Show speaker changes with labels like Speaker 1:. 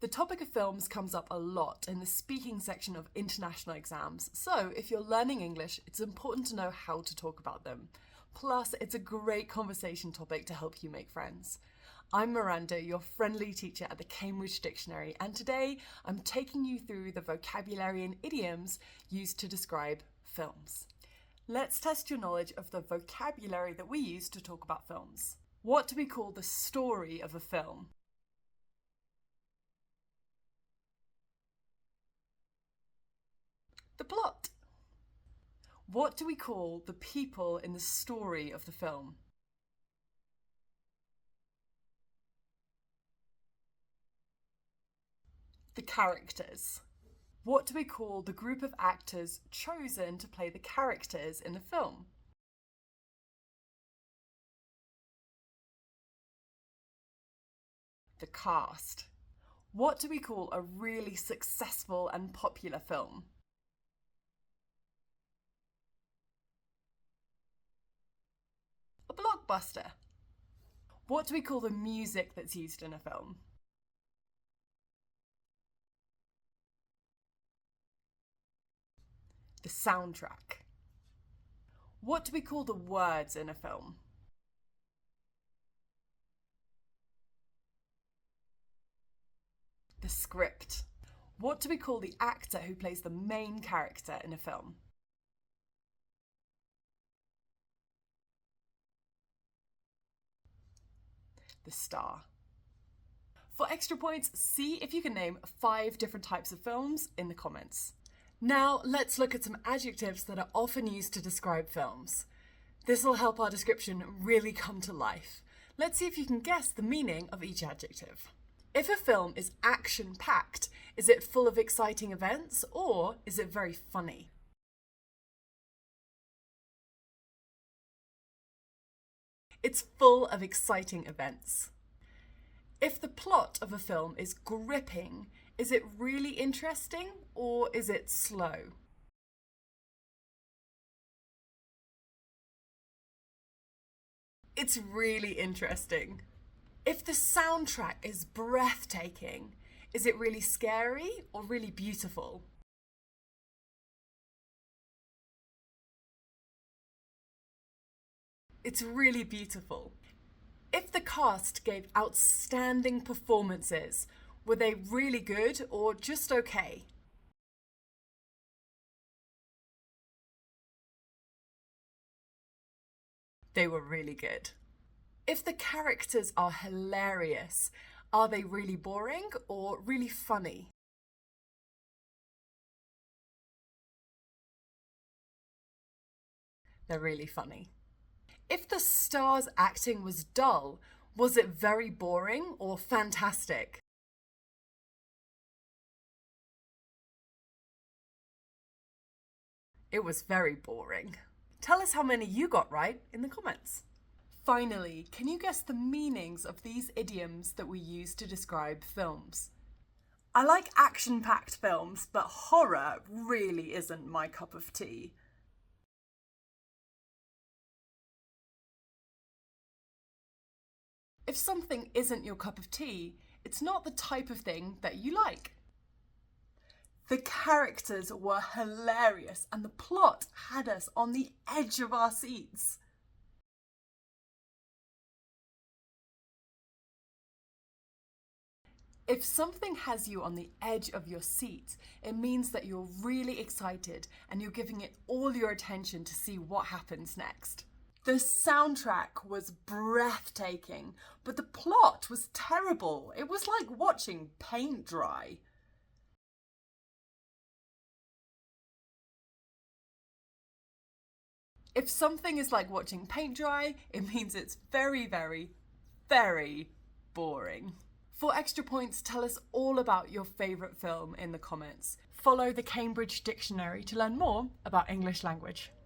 Speaker 1: The topic of films comes up a lot in the speaking section of international exams, so if you're learning English, it's important to know how to talk about them. Plus, it's a great conversation topic to help you make friends. I'm Miranda, your friendly teacher at the Cambridge Dictionary, and today I'm taking you through the vocabulary and idioms used to describe films. Let's test your knowledge of the vocabulary that we use to talk about films. What do we call the story of a film? The plot. What do we call the people in the story of the film? The characters. What do we call the group of actors chosen to play the characters in the film? The cast. What do we call a really successful and popular film? A blockbuster. What do we call the music that's used in a film? The soundtrack. What do we call the words in a film? The script. What do we call the actor who plays the main character in a film? The star. For extra points, see if you can name 5 different types of films in the comments. Now let's look at some adjectives that are often used to describe films. This will help our description really come to life. Let's see if you can guess the meaning of each adjective. If a film is action-packed, is it full of exciting events or is it very funny? It's full of exciting events. If the plot of a film is gripping, is it really interesting or is it slow? It's really interesting. If the soundtrack is breathtaking, is it really scary or really beautiful? It's really beautiful. If the cast gave outstanding performances, were they really good or just okay? They were really good. If the characters are hilarious, are they really boring or really funny? They're really funny. If the star's acting was dull, was it very boring or fantastic? It was very boring. Tell us how many you got right in the comments. Finally, can you guess the meanings of these idioms that we use to describe films? I like action-packed films, but horror really isn't my cup of tea. If something isn't your cup of tea, it's not the type of thing that you like. The characters were hilarious and the plot had us on the edge of our seats. If something has you on the edge of your seat, it means that you're really excited and you're giving it all your attention to see what happens next. The soundtrack was breathtaking, but the plot was terrible. It was like watching paint dry. If something is like watching paint dry, it means it's very, very, very boring. For extra points, tell us all about your favourite film in the comments. Follow the Cambridge Dictionary to learn more about English language.